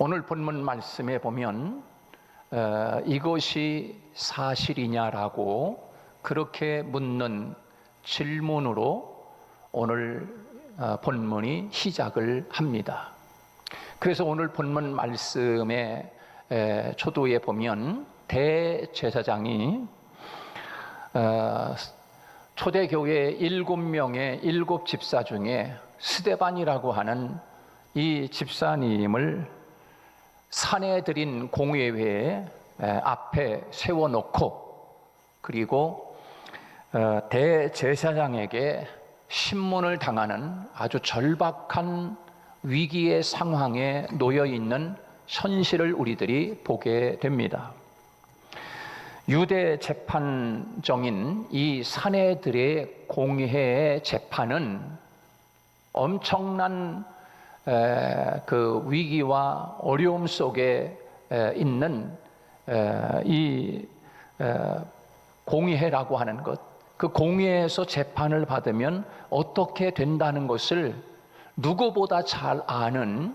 오늘 본문 말씀에 보면 이것이 사실이냐라고 그렇게 묻는 질문으로 오늘 본문이 시작을 합니다. 그래서 오늘 본문 말씀의 초도에 보면 대제사장이 초대교회 7명의 7집사 중에 스데반이라고 하는 이 집사님을 산해드린 공회회 앞에 세워놓고, 그리고 대제사장에게 신문을 당하는 아주 절박한 위기의 상황에 놓여 있는 현실을 우리들이 보게 됩니다. 유대 재판정인 이 산해들의 공회의 재판은 엄청난 그 위기와 어려움 속에 있는 이 공회라고 하는 것, 그 공회에서 재판을 받으면 어떻게 된다는 것을 누구보다 잘 아는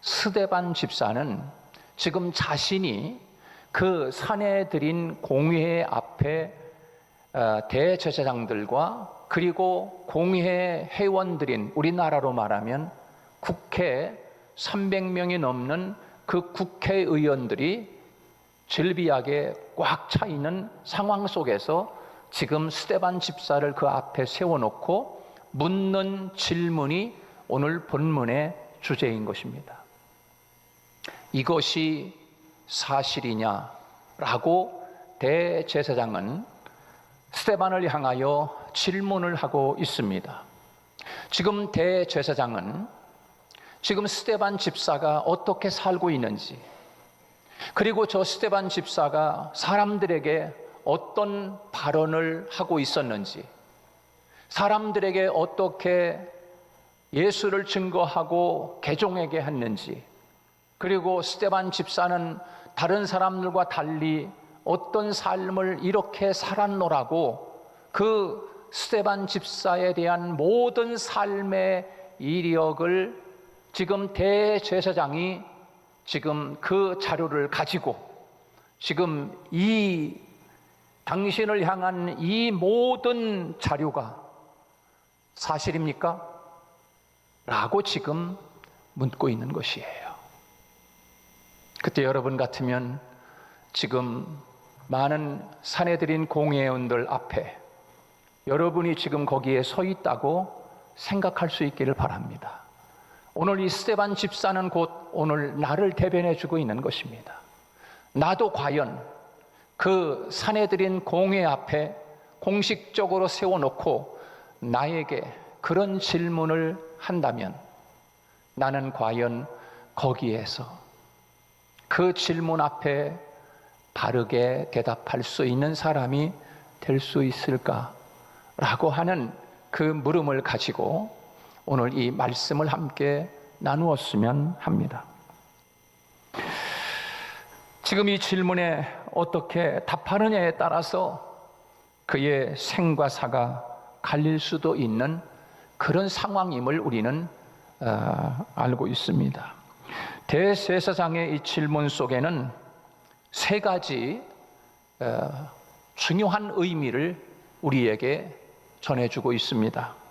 스데반 집사는 지금 자신이 그 산해드린 공회 앞에 대제사장들과 그리고 공회 회원들인, 우리나라로 말하면 국회 300명이 넘는 그 국회의원들이 질비하게 꽉 차 있는 상황 속에서 지금 스데반 집사를 그 앞에 세워놓고 묻는 질문이 오늘 본문의 주제인 것입니다. 이것이 사실이냐라고 대제사장은 스데반을 향하여 질문을 하고 있습니다. 지금 대제사장은 지금 스데반 집사가 어떻게 살고 있는지, 그리고 저 스데반 집사가 사람들에게 어떤 발언을 하고 있었는지, 사람들에게 어떻게 예수를 증거하고 개종하게 했는지, 그리고 스데반 집사는 다른 사람들과 달리 어떤 삶을 이렇게 살았노라고 그 스데반 집사에 대한 모든 삶의 이력을 지금 대제사장이 지금 그 자료를 가지고 지금 이 당신을 향한 이 모든 자료가 사실입니까? 라고 지금 묻고 있는 것이에요. 그때 여러분 같으면 지금 많은 산해드린 공회원들 앞에 여러분이 지금 거기에 서 있다고 생각할 수 있기를 바랍니다. 오늘 이 스데반 집사는 곧 오늘 나를 대변해 주고 있는 것입니다. 나도 과연 그 산해드린 공회 앞에 공식적으로 세워놓고 나에게 그런 질문을 한다면 나는 과연 거기에서 그 질문 앞에 바르게 대답할 수 있는 사람이 될 수 있을까라고 하는 그 물음을 가지고 오늘 이 말씀을 함께 나누었으면 합니다. 지금 이 질문에 어떻게 답하느냐에 따라서 그의 생과 사가 갈릴 수도 있는 그런 상황임을 우리는 알고 있습니다. 대제사장의 이 질문 속에는 세 가지 중요한 의미를 우리에게 전해주고 있습니다.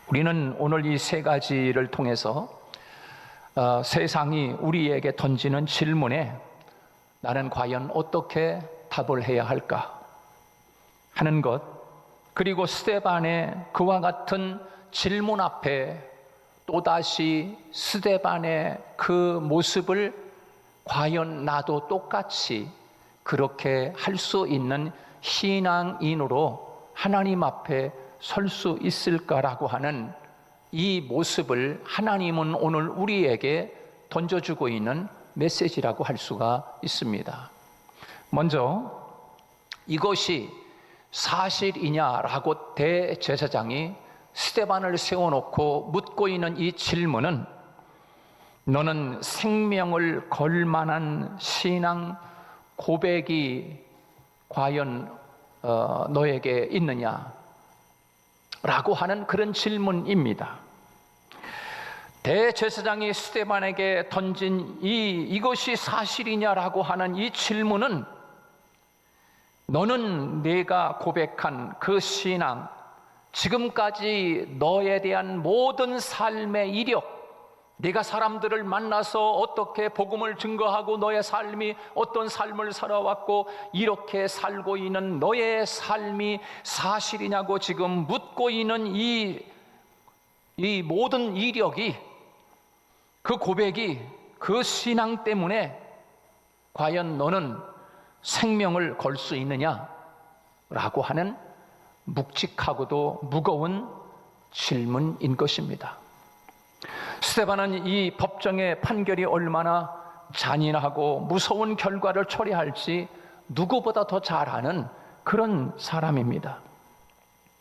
우리는 오늘 이 세 가지를 통해서 세상이 우리에게 던지는 질문에 나는 과연 어떻게 답을 해야 할까 하는 것, 그리고 스데반의 그와 같은 질문 앞에 또다시 스데반의 그 모습을 과연 나도 똑같이 그렇게 할 수 있는 신앙인으로 하나님 앞에 설 수 있을까라고 하는 이 모습을 하나님은 오늘 우리에게 던져주고 있는 메시지라고 할 수가 있습니다. 먼저 이것이 사실이냐라고 대제사장이 스데반을 세워놓고 묻고 있는 이 질문은 너는 생명을 걸 만한 신앙 고백이 과연 너에게 있느냐? 라고 하는 그런 질문입니다. 대제사장이 스데반에게 던진 이것이 사실이냐라고 하는 이 질문은 너는 내가 고백한 그 신앙, 지금까지 너에 대한 모든 삶의 이력, 네가 사람들을 만나서 어떻게 복음을 증거하고 너의 삶이 어떤 삶을 살아왔고 이렇게 살고 있는 너의 삶이 사실이냐고 지금 묻고 있는 이 모든 이력이, 그 고백이, 그 신앙 때문에 과연 너는 생명을 걸 수 있느냐라고 하는 묵직하고도 무거운 질문인 것입니다. 스데반은 이 법정의 판결이 얼마나 잔인하고 무서운 결과를 초래할지 누구보다 더 잘 아는 그런 사람입니다.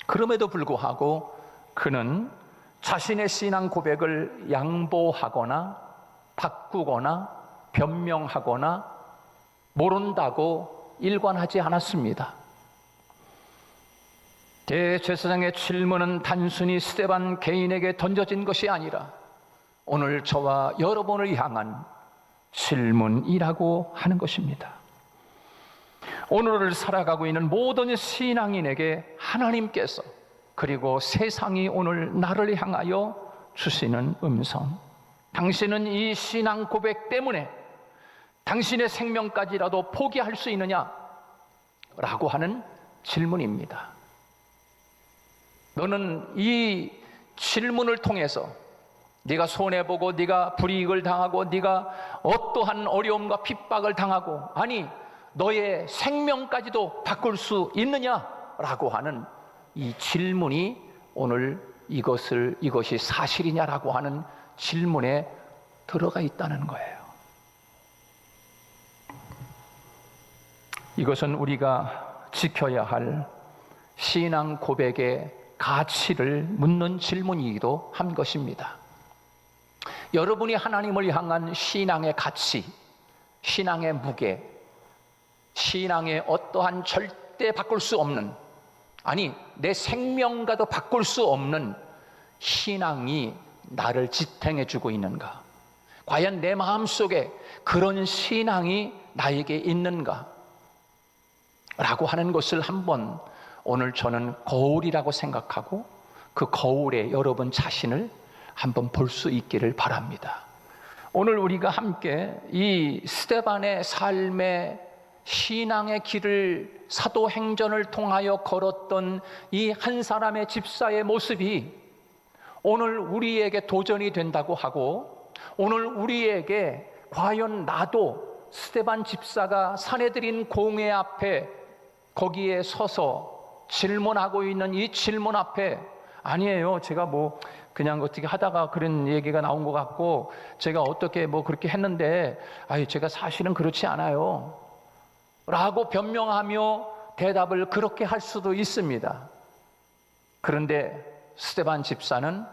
그럼에도 불구하고 그는 자신의 신앙 고백을 양보하거나 바꾸거나 변명하거나 모른다고 일관하지 않았습니다. 대제사장의 질문은 단순히 스데반 개인에게 던져진 것이 아니라 오늘 저와 여러분을 향한 질문이라고 하는 것입니다. 오늘을 살아가고 있는 모든 신앙인에게 하나님께서, 그리고 세상이 오늘 나를 향하여 주시는 음성, 당신은 이 신앙 고백 때문에 당신의 생명까지라도 포기할 수 있느냐? 라고 하는 질문입니다. 너는 이 질문을 통해서 네가 손해보고 네가 불이익을 당하고 네가 어떠한 어려움과 핍박을 당하고, 아니 너의 생명까지도 바꿀 수 있느냐라고 하는 이 질문이 오늘 이것이 사실이냐라고 하는 질문에 들어가 있다는 거예요. 이것은 우리가 지켜야 할 신앙 고백의 가치를 묻는 질문이기도 한 것입니다. 여러분이 하나님을 향한 신앙의 가치, 신앙의 무게, 신앙의 어떠한 절대 바꿀 수 없는, 아니 내 생명과도 바꿀 수 없는 신앙이 나를 지탱해 주고 있는가? 과연 내 마음속에 그런 신앙이 나에게 있는가? 라고 하는 것을 한번 오늘 저는 거울이라고 생각하고 그 거울에 여러분 자신을 한번 볼 수 있기를 바랍니다. 오늘 우리가 함께 이 스데반의 삶의 신앙의 길을 사도행전을 통하여 걸었던 이 한 사람의 집사의 모습이 오늘 우리에게 도전이 된다고 하고, 오늘 우리에게 과연 나도 스데반 집사가 사내들인 공회 앞에 거기에 서서 질문하고 있는 이 질문 앞에, 아니에요, 제가 그냥 어떻게 하다가 그런 얘기가 나온 것 같고 제가 어떻게 그렇게 했는데 제가 사실은 그렇지 않아요 라고 변명하며 대답을 그렇게 할 수도 있습니다. 그런데 스데반 집사는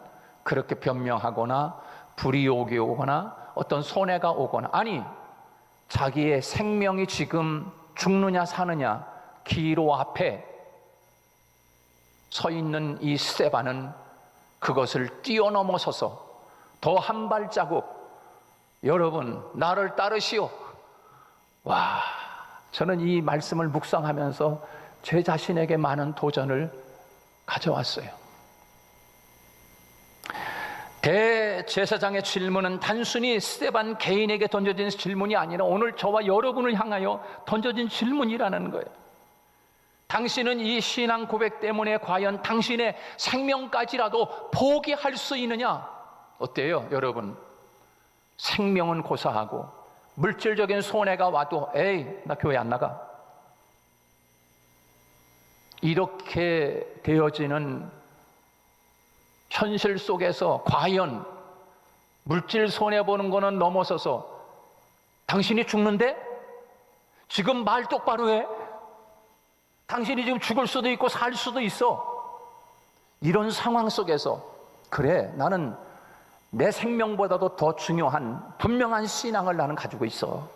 그렇게 변명하거나 불이익이 오거나 어떤 손해가 오거나, 아니 자기의 생명이 지금 죽느냐 사느냐 기로 앞에 서 있는 이 스데반은 그것을 뛰어넘어서서 더 한 발자국, 여러분 나를 따르시오. 와, 저는 이 말씀을 묵상하면서 제 자신에게 많은 도전을 가져왔어요. 대제사장의 질문은 단순히 스데반 개인에게 던져진 질문이 아니라 오늘 저와 여러분을 향하여 던져진 질문이라는 거예요. 당신은 이 신앙 고백 때문에 과연 당신의 생명까지라도 포기할 수 있느냐? 어때요, 여러분? 생명은 고사하고 물질적인 손해가 와도 에이, 나 교회 안 나가. 이렇게 되어지는 현실 속에서 과연 물질 손해보는 거는 넘어서서 당신이 죽는데? 지금 말 똑바로 해. 당신이 지금 죽을 수도 있고 살 수도 있어. 이런 상황 속에서 그래, 나는 내 생명보다도 더 중요한 분명한 신앙을 나는 가지고 있어.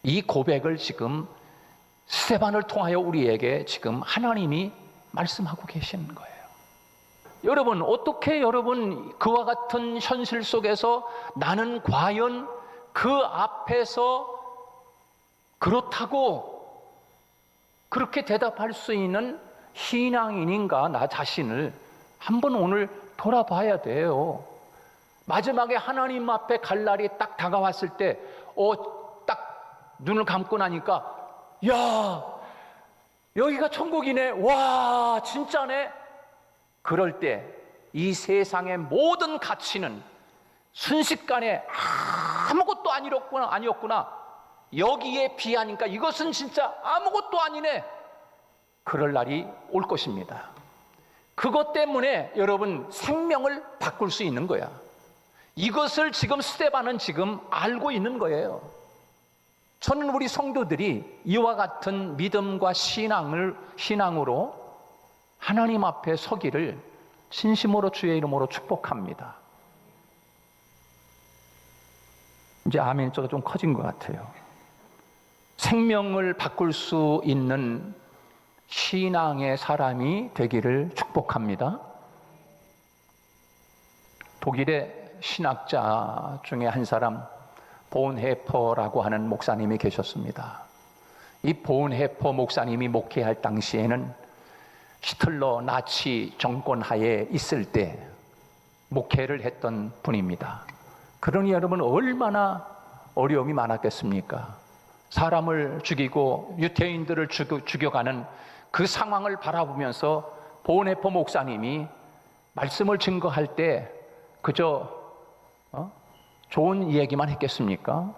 이 고백을 지금 스데반을 통하여 우리에게 지금 하나님이 말씀하고 계시는 거예요. 여러분, 어떻게 여러분 그와 같은 현실 속에서 나는 과연 그 앞에서 그렇다고 그렇게 대답할 수 있는 신앙인인가, 나 자신을 한번 오늘 돌아봐야 돼요. 마지막에 하나님 앞에 갈 날이 딱 다가왔을 때, 딱 눈을 감고 나니까, 야, 여기가 천국이네. 와, 진짜네. 그럴 때 이 세상의 모든 가치는 순식간에 아무것도 아니었구나. 여기에 비하니까 이것은 진짜 아무것도 아니네. 그럴 날이 올 것입니다. 그것 때문에 여러분 생명을 바꿀 수 있는 거야. 이것을 지금 스데반은 지금 알고 있는 거예요. 저는 우리 성도들이 이와 같은 믿음과 신앙으로 하나님 앞에 서기를 진심으로 주의 이름으로 축복합니다. 이제 아멘조가 좀 커진 것 같아요. 생명을 바꿀 수 있는 신앙의 사람이 되기를 축복합니다. 독일의 신학자 중에 한 사람, 본헤퍼라고 하는 목사님이 계셨습니다. 이 본헤퍼 목사님이 목회할 당시에는 히틀러 나치 정권 하에 있을 때 목회를 했던 분입니다. 그러니 여러분 얼마나 어려움이 많았겠습니까? 사람을 죽이고 유태인들을 죽여가는 그 상황을 바라보면서 본헤퍼 목사님이 말씀을 증거할 때 그저 좋은 이야기만 했겠습니까?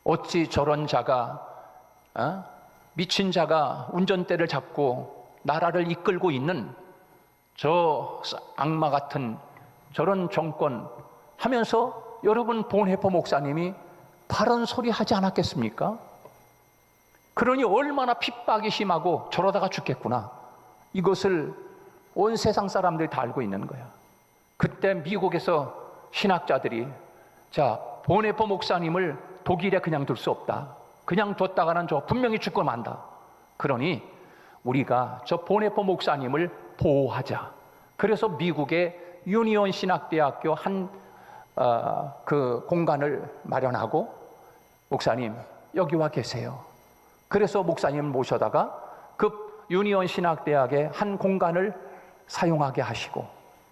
어찌 저런 자가 미친 자가 운전대를 잡고 나라를 이끌고 있는 저 악마 같은 저런 정권 하면서 여러분 본헤퍼 목사님이 바른 소리 하지 않았겠습니까? 그러니 얼마나 핍박이 심하고 저러다가 죽겠구나, 이것을 온 세상 사람들이 다 알고 있는 거야. 그때 미국에서 신학자들이 자, 본헤퍼 목사님을 독일에 그냥 둘 수 없다. 그냥 뒀다가는 저 분명히 죽고 만다. 그러니 우리가 저 본헤퍼 목사님을 보호하자. 그래서 미국의 유니온 신학대학교 그 공간을 마련하고 목사님 여기 와 계세요. 그래서 목사님을 모셔다가 그 유니온 신학대학의 한 공간을 사용하게 하시고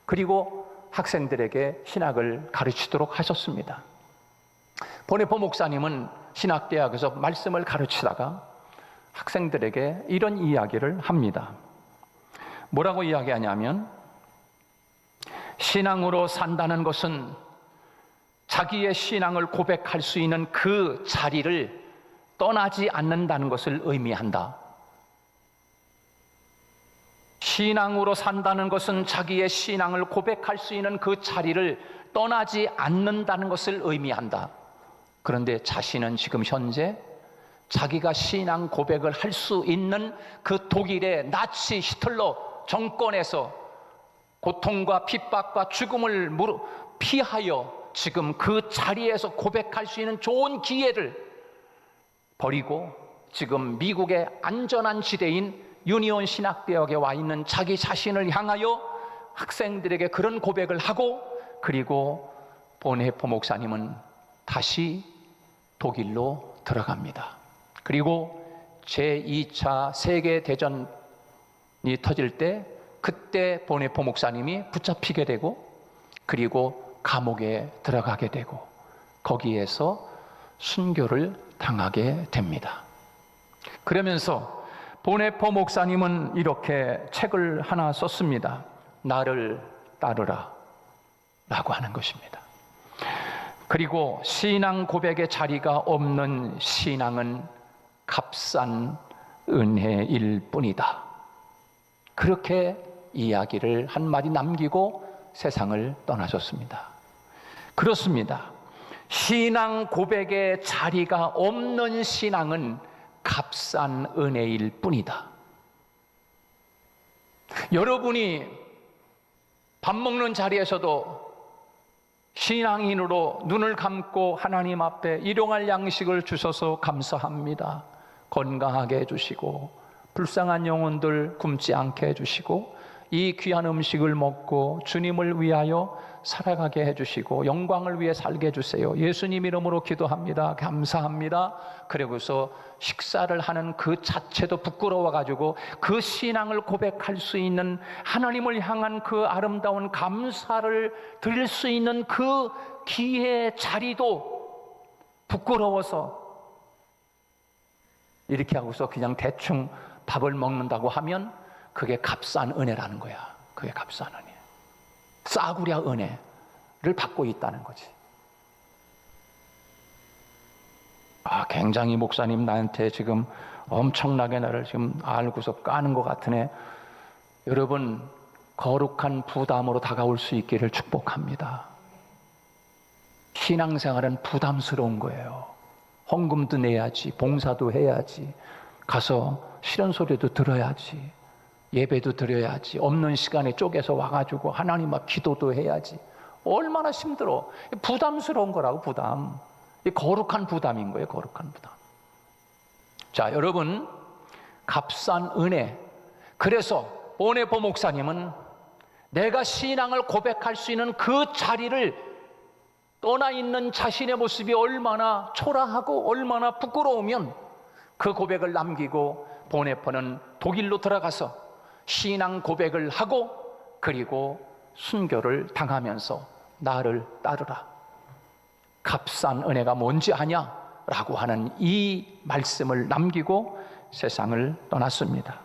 그리고 학생들에게 신학을 가르치도록 하셨습니다. 본헤퍼 목사님은 신학대학에서 말씀을 가르치다가 학생들에게 이런 이야기를 합니다. 뭐라고 이야기하냐면, 신앙으로 산다는 것은 자기의 신앙을 고백할 수 있는 그 자리를 떠나지 않는다는 것을 의미한다. 신앙으로 산다는 것은 자기의 신앙을 고백할 수 있는 그 자리를 떠나지 않는다는 것을 의미한다. 그런데 자신은 지금 현재 자기가 신앙 고백을 할 수 있는 그 독일의 나치 히틀러 정권에서 고통과 핍박과 죽음을 피하여 지금 그 자리에서 고백할 수 있는 좋은 기회를 버리고 지금 미국의 안전한 지대인 유니온 신학대학에 와 있는 자기 자신을 향하여 학생들에게 그런 고백을 하고, 그리고 본헤퍼 목사님은 다시 독일로 들어갑니다. 그리고 제2차 세계대전이 터질 때 그때 본헤퍼 목사님이 붙잡히게 되고 그리고 감옥에 들어가게 되고 거기에서 순교를 당하게 됩니다. 그러면서 본헤퍼 목사님은 이렇게 책을 하나 썼습니다. 나를 따르라 라고 하는 것입니다. 그리고 신앙 고백의 자리가 없는 신앙은 값싼 은혜일 뿐이다. 그렇게 이야기를 한마디 남기고 세상을 떠나셨습니다. 그렇습니다. 신앙 고백의 자리가 없는 신앙은 값싼 은혜일 뿐이다. 여러분이 밥 먹는 자리에서도 신앙인으로 눈을 감고 하나님 앞에 일용할 양식을 주셔서 감사합니다. 건강하게 해주시고 불쌍한 영혼들 굶지 않게 해주시고 이 귀한 음식을 먹고 주님을 위하여 살아가게 해주시고 영광을 위해 살게 해주세요. 예수님 이름으로 기도합니다. 감사합니다. 그리고서 식사를 하는 그 자체도 부끄러워가지고 그 신앙을 고백할 수 있는, 하나님을 향한 그 아름다운 감사를 드릴 수 있는 그 기회의 자리도 부끄러워서 이렇게 하고서 그냥 대충 밥을 먹는다고 하면 그게 값싼 은혜라는 거야. 그게 값싼 은혜, 싸구려 은혜를 받고 있다는 거지. 굉장히 목사님 나한테 지금 엄청나게 나를 지금 알고서 까는 것 같으네. 여러분, 거룩한 부담으로 다가올 수 있기를 축복합니다. 신앙생활은 부담스러운 거예요. 헌금도 내야지, 봉사도 해야지, 가서 싫은 소리도 들어야지, 예배도 드려야지, 없는 시간에 쪼개서 와가지고 하나님 앞 기도도 해야지. 얼마나 힘들어. 부담스러운 거라고, 부담. 거룩한 부담인 거예요, 거룩한 부담. 자, 여러분, 값싼 은혜. 그래서 보네포 목사님은 내가 신앙을 고백할 수 있는 그 자리를 떠나 있는 자신의 모습이 얼마나 초라하고 얼마나 부끄러우면 그 고백을 남기고 보네포는 독일로 들어가서 신앙 고백을 하고 그리고 순교를 당하면서 나를 따르라, 값싼 은혜가 뭔지 아냐? 라고 하는 이 말씀을 남기고 세상을 떠났습니다.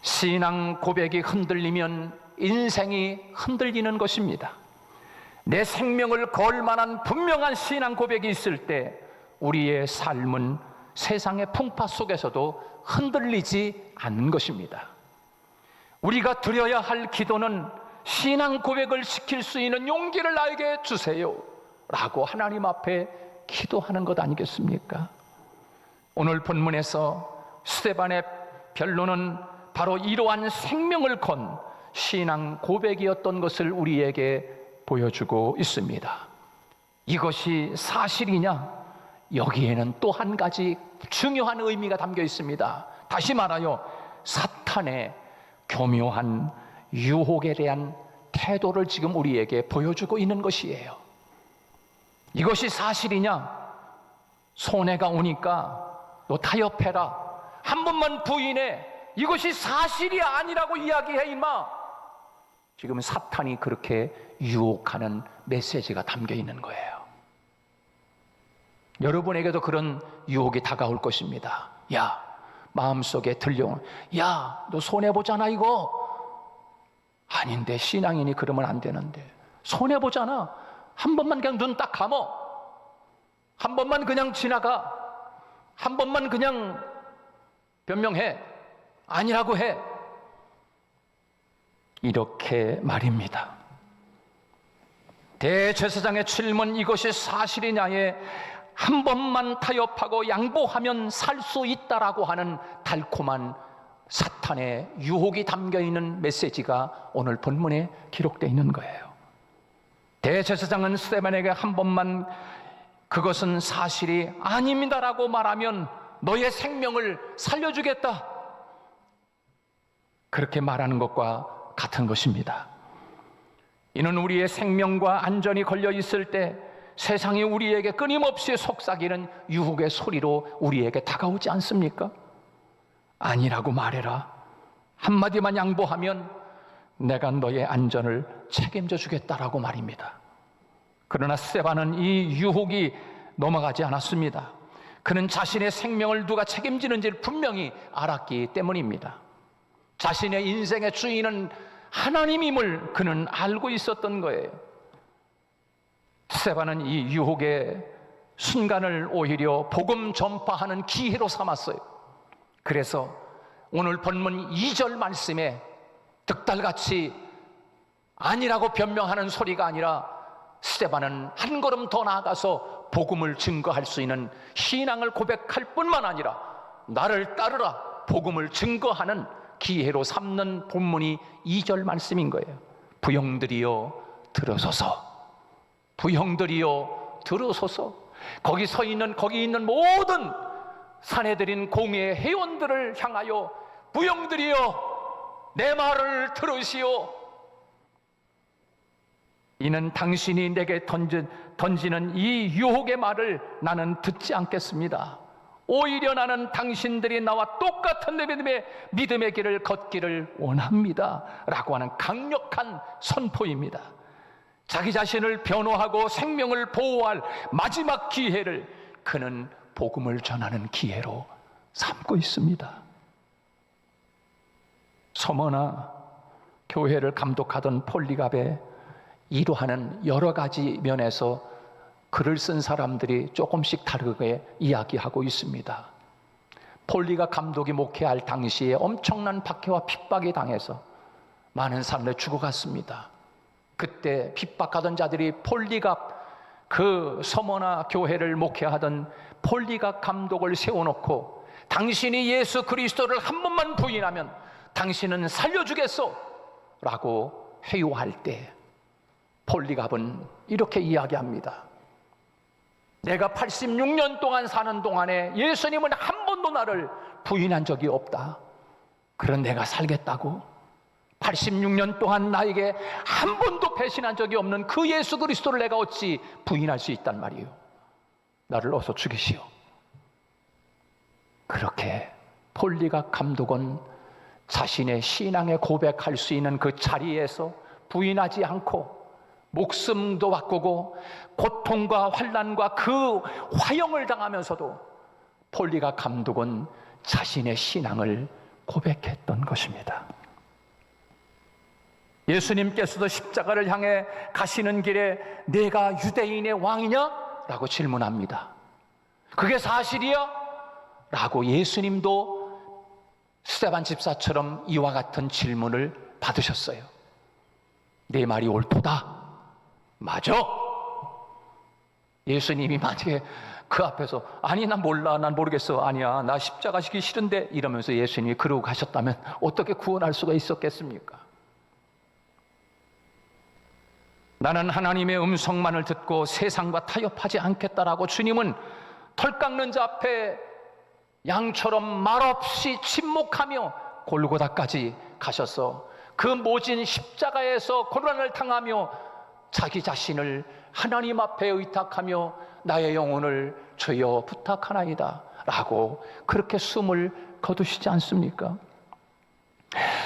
신앙 고백이 흔들리면 인생이 흔들리는 것입니다. 내 생명을 걸 만한 분명한 신앙 고백이 있을 때 우리의 삶은 세상의 풍파 속에서도 흔들리지 않는 것입니다. 우리가 드려야 할 기도는 신앙 고백을 시킬 수 있는 용기를 나에게 주세요 라고 하나님 앞에 기도하는 것 아니겠습니까? 오늘 본문에서 스데반의 변론은 바로 이러한 생명을 건 신앙 고백이었던 것을 우리에게 보여주고 있습니다. 이것이 사실이냐? 여기에는 또 한 가지 중요한 의미가 담겨 있습니다. 다시 말하여 사탄의 교묘한 유혹에 대한 태도를 지금 우리에게 보여주고 있는 것이에요. 이것이 사실이냐? 손해가 오니까 너 타협해라, 한 번만 부인해, 이것이 사실이 아니라고 이야기해 임마. 지금 사탄이 그렇게 유혹하는 메시지가 담겨 있는 거예요. 여러분에게도 그런 유혹이 다가올 것입니다. 야, 마음속에 들려오는, 야, 너 손해보잖아 이거. 아닌데, 신앙인이 그러면 안 되는데. 손해보잖아. 한 번만 그냥 눈 딱 감어, 한 번만 그냥 지나가, 한 번만 그냥 변명해, 아니라고 해. 이렇게 말입니다. 대제사장의 질문, 이것이 사실이냐에 한 번만 타협하고 양보하면 살 수 있다라고 하는 달콤한 사탄의 유혹이 담겨있는 메시지가 오늘 본문에 기록되어 있는 거예요. 대제사장은 스데반에게 한 번만 그것은 사실이 아닙니다라고 말하면 너의 생명을 살려주겠다, 그렇게 말하는 것과 같은 것입니다. 이는 우리의 생명과 안전이 걸려 있을 때 세상이 우리에게 끊임없이 속삭이는 유혹의 소리로 우리에게 다가오지 않습니까? 아니라고 말해라, 한마디만 양보하면 내가 너의 안전을 책임져 주겠다라고 말입니다. 그러나 스데반은 이 유혹이 넘어가지 않았습니다. 그는 자신의 생명을 누가 책임지는지를 분명히 알았기 때문입니다. 자신의 인생의 주인은 하나님임을 그는 알고 있었던 거예요. 스데반은 이 유혹의 순간을 오히려 복음 전파하는 기회로 삼았어요. 그래서 오늘 본문 2절 말씀에 득달같이 아니라고 변명하는 소리가 아니라 스데반은 한 걸음 더 나아가서 복음을 증거할 수 있는 신앙을 고백할 뿐만 아니라 나를 따르라, 복음을 증거하는 기회로 삼는 본문이 2절 말씀인 거예요. 부형들이여 들어서서, 부형들이여 들어서서. 거기 서 있는, 거기 있는 모든 사내들인 공회의 회원들을 향하여 부형들이여 내 말을 들으시오. 이는 당신이 내게 던지는 이 유혹의 말을 나는 듣지 않겠습니다. 오히려 나는 당신들이 나와 똑같은 믿음의 길을 걷기를 원합니다 라고 하는 강력한 선포입니다. 자기 자신을 변호하고 생명을 보호할 마지막 기회를 그는 복음을 전하는 기회로 삼고 있습니다. 서머나 교회를 감독하던 폴리갑의 이러하는 여러 가지 면에서 글을 쓴 사람들이 조금씩 다르게 이야기하고 있습니다. 폴리갑 감독이 목회할 당시에 엄청난 박해와 핍박에 당해서 많은 사람들이 죽어갔습니다. 그때 핍박하던 자들이 폴리갑, 그 서머나 교회를 목회하던 폴리갑 감독을 세워놓고 당신이 예수 그리스도를 한 번만 부인하면 당신은 살려주겠소 라고 회유할 때 폴리갑은 이렇게 이야기합니다. 내가 86년 동안 사는 동안에 예수님은 한 번도 나를 부인한 적이 없다. 그런 내가 살겠다고 86년 동안 나에게 한 번도 배신한 적이 없는 그 예수 그리스도를 내가 어찌 부인할 수 있단 말이에요. 나를 어서 죽이시오. 그렇게 폴리갑 감독은 자신의 신앙에 고백할 수 있는 그 자리에서 부인하지 않고 목숨도 바꾸고 고통과 환난과 그 화형을 당하면서도 폴리갑 감독은 자신의 신앙을 고백했던 것입니다. 예수님께서도 십자가를 향해 가시는 길에 내가 유대인의 왕이냐? 라고 질문합니다. 그게 사실이야? 라고 예수님도 스데반 집사처럼 이와 같은 질문을 받으셨어요. 내 말이 옳도다. 맞아. 예수님이 만약에 그 앞에서 아니 난 몰라, 난 모르겠어, 아니야, 나 십자가 지기 싫은데 이러면서 예수님이 그러고 가셨다면 어떻게 구원할 수가 있었겠습니까? 나는 하나님의 음성만을 듣고 세상과 타협하지 않겠다라고 주님은 털 깎는 자 앞에 양처럼 말없이 침묵하며 골고다까지 가셔서 그 모진 십자가에서 고난을 당하며 자기 자신을 하나님 앞에 의탁하며 나의 영혼을 주여 부탁하나이다 라고 그렇게 숨을 거두시지 않습니까?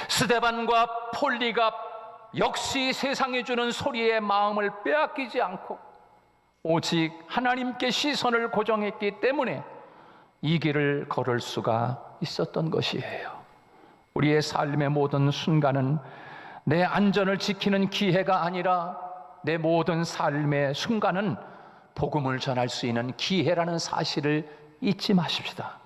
스데반과 폴리갑 역시 세상이 주는 소리에 마음을 빼앗기지 않고 오직 하나님께 시선을 고정했기 때문에 이 길을 걸을 수가 있었던 것이에요. 우리의 삶의 모든 순간은 내 안전을 지키는 기회가 아니라 내 모든 삶의 순간은 복음을 전할 수 있는 기회라는 사실을 잊지 마십시다.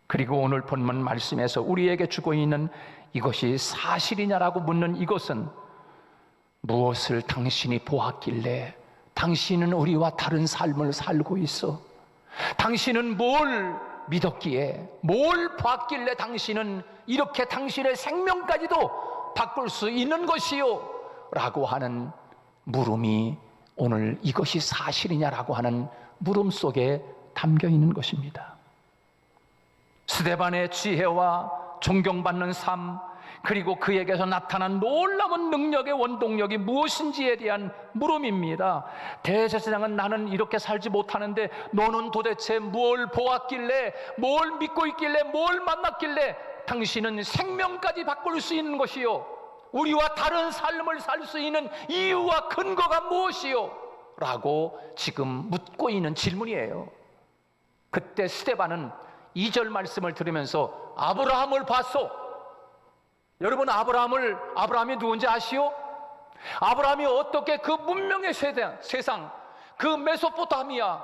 그리고 오늘 본문 말씀에서 우리에게 주고 있는 이것이 사실이냐라고 묻는 이것은 무엇을 당신이 보았길래 당신은 우리와 다른 삶을 살고 있어? 당신은 뭘 믿었기에, 뭘 봤길래 당신은 이렇게 당신의 생명까지도 바꿀 수 있는 것이요? 라고 하는 물음이 오늘 이것이 사실이냐라고 하는 물음 속에 담겨 있는 것입니다. 스데반의 지혜와 존경받는 삶, 그리고 그에게서 나타난 놀라운 능력의 원동력이 무엇인지에 대한 물음입니다. 대제사장은 나는 이렇게 살지 못하는데 너는 도대체 뭘 보았길래, 뭘 믿고 있길래, 뭘 만났길래 당신은 생명까지 바꿀 수 있는 것이요, 우리와 다른 삶을 살 수 있는 이유와 근거가 무엇이요? 라고 지금 묻고 있는 질문이에요. 그때 스데반은 2절 말씀을 들으면서 아브라함을 봤소. 여러분, 아브라함이 누군지 아시오? 아브라함이 어떻게 그 문명의 세상, 그 메소포타미아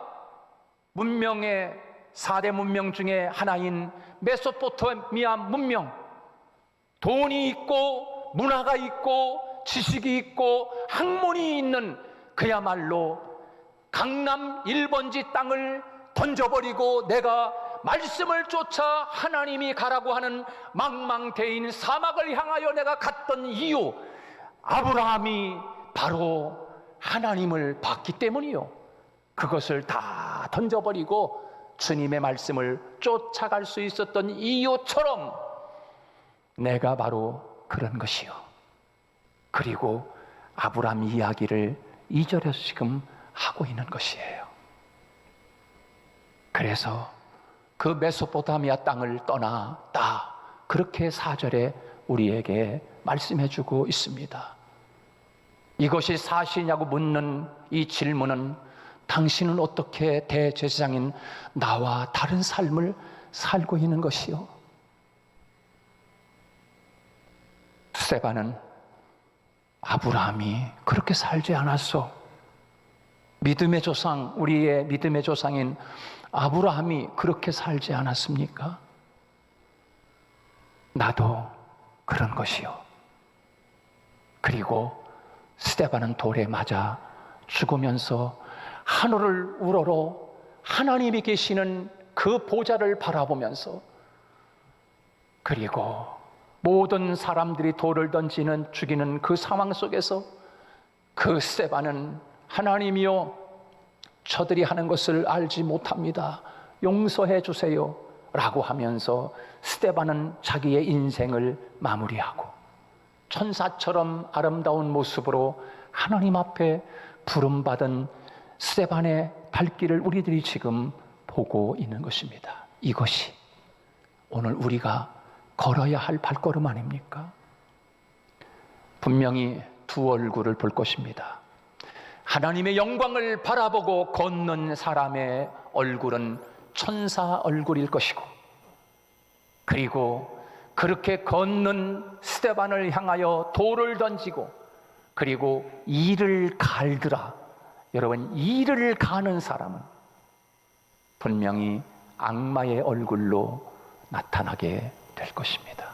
문명의 4대 문명 중에 하나인 메소포타미아 문명, 돈이 있고 문화가 있고 지식이 있고 학문이 있는 그야말로 강남 1번지 땅을 던져버리고 내가 말씀을 쫓아 하나님이 가라고 하는 망망대인 사막을 향하여 내가 갔던 이유, 아브라함이 바로 하나님을 봤기 때문이요, 그것을 다 던져버리고 주님의 말씀을 쫓아갈 수 있었던 이유처럼 내가 바로 그런 것이요. 그리고 아브라함 이야기를 2절에서 지금 하고 있는 것이에요. 그래서 그 메소포타미아 땅을 떠났다, 그렇게 4절에 우리에게 말씀해 주고 있습니다. 이것이 사실이냐고 묻는 이 질문은 당신은 어떻게 대제사장인 나와 다른 삶을 살고 있는 것이요? 스데반은 아브라함이 그렇게 살지 않았어. 믿음의 조상, 우리의 믿음의 조상인 아브라함이 그렇게 살지 않았습니까? 나도 그런 것이요. 그리고 스데반은 돌에 맞아 죽으면서 하늘을 우러러 하나님이 계시는 그 보좌를 바라보면서, 그리고 모든 사람들이 돌을 던지는, 죽이는 그 상황 속에서 그 스데반은 하나님이여, 저들이 하는 것을 알지 못합니다, 용서해 주세요 라고 하면서 스데반은 자기의 인생을 마무리하고 천사처럼 아름다운 모습으로 하나님 앞에 부름받은 스데반의 발길을 우리들이 지금 보고 있는 것입니다. 이것이 오늘 우리가 걸어야 할 발걸음 아닙니까? 분명히 두 얼굴을 볼 것입니다. 하나님의 영광을 바라보고 걷는 사람의 얼굴은 천사 얼굴일 것이고, 그리고 그렇게 걷는 스데반을 향하여 돌을 던지고, 그리고 이를 갈더라. 여러분, 이를 가는 사람은 분명히 악마의 얼굴로 나타나게 될 것입니다.